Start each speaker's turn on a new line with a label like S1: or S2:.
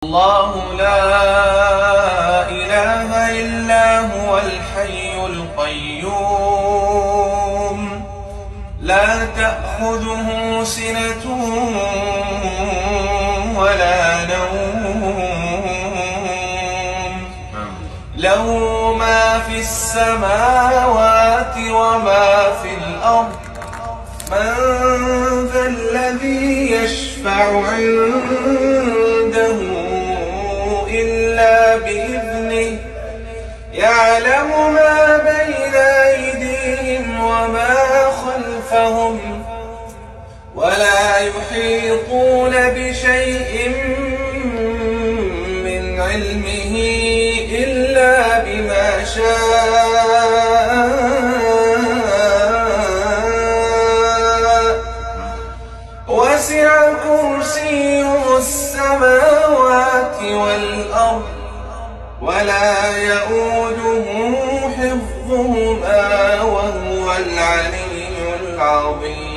S1: الله لا إله إلا هو الحي القيوم لا تأخذه سنة ولا نوم له ما في السماوات وما في الأرض من ذا الذي يشفع عنده إلا بإذنه يعلم ما بين أيديهم وما خلفهم ولا يحيطون بشيء من علمه إلا بما شاء وسع كرسيه السماوات والأرض ولا يؤوده حفظهما وهو العلي العظيم.